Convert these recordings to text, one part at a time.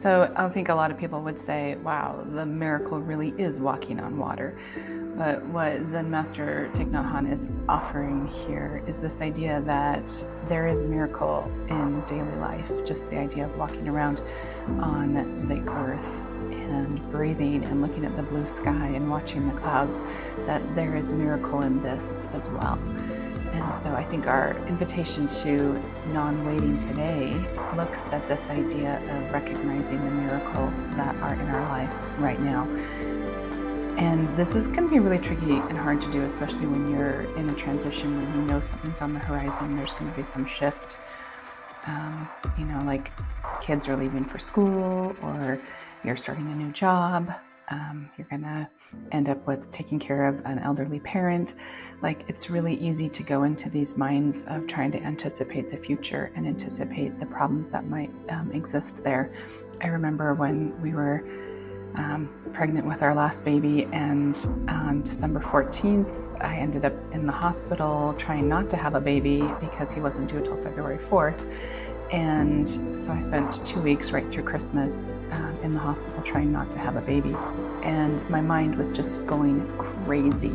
So I think a lot of people would say, wow, the miracle really is walking on water. But what Zen Master Thich Nhat Hanh is offering here is this idea that there is miracle in daily life, just the idea of walking around on the earth and breathing and looking at the blue sky and watching the clouds, that there is miracle in this as well. And so I think our invitation to non-waiting today looks at this idea of recognizing the miracles that are in our life right now. And this is going to be really tricky and hard to do, especially when you're in a transition, when you know something's on the horizon, there's going to be some shift. Like kids are leaving for school, or you're starting a new job. You're going to end up with taking care of an elderly parent. Like, it's really easy to go into these minds of trying to anticipate the future and anticipate the problems that might exist there. I remember when we were pregnant with our last baby, and on December 14th, I ended up in the hospital trying not to have a baby because he wasn't due until February 4th. And so I spent 2 weeks right through Christmas in the hospital trying not to have a baby. And my mind was just going crazy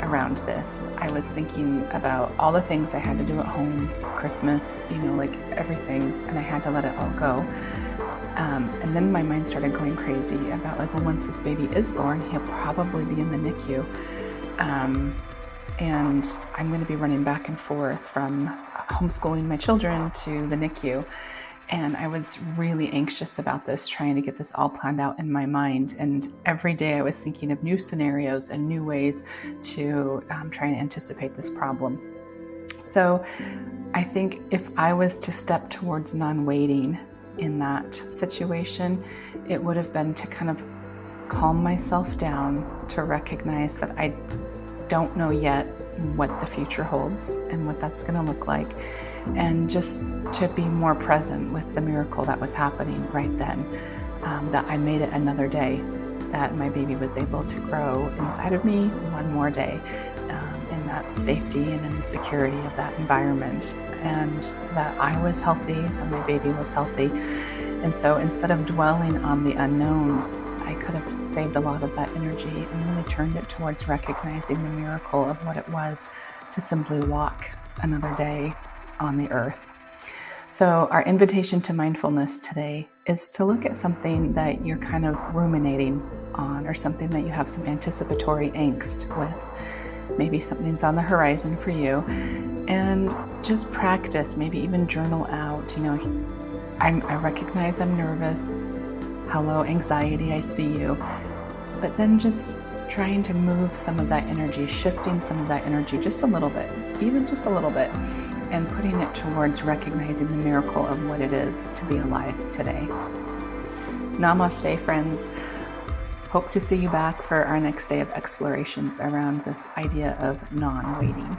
around this. I was thinking about all the things I had to do at home, Christmas, like everything, and I had to let it all go. And then my mind started going crazy about once this baby is born, he'll probably be in the NICU. And I'm going to be running back and forth from homeschooling my children to the NICU. And I was really anxious about this, trying to get this all planned out in my mind. And every day I was thinking of new scenarios and new ways to try and anticipate this problem. So I think if I was to step towards non-waiting in that situation, it would have been to kind of calm myself down, to recognize that I don't know yet what the future holds and what that's going to look like, and just to be more present with the miracle that was happening right then, that I made it another day, that my baby was able to grow inside of me one more day, in that safety and in the security of that environment, and that I was healthy, that my baby was healthy. And so instead of dwelling on the unknowns, I could have saved a lot of that energy and really turned it towards recognizing the miracle of what it was to simply walk another day on the earth. So our invitation to mindfulness today is to look at something that you're kind of ruminating on, or something that you have some anticipatory angst with. Maybe something's on the horizon for you, and just practice, maybe even journal out, I recognize I'm nervous. Hello, anxiety, I see you. But then just trying to move some of that energy, shifting some of that energy just a little bit, even just a little bit, and putting it towards recognizing the miracle of what it is to be alive today. Namaste, friends. Hope to see you back for our next day of explorations around this idea of non-waiting.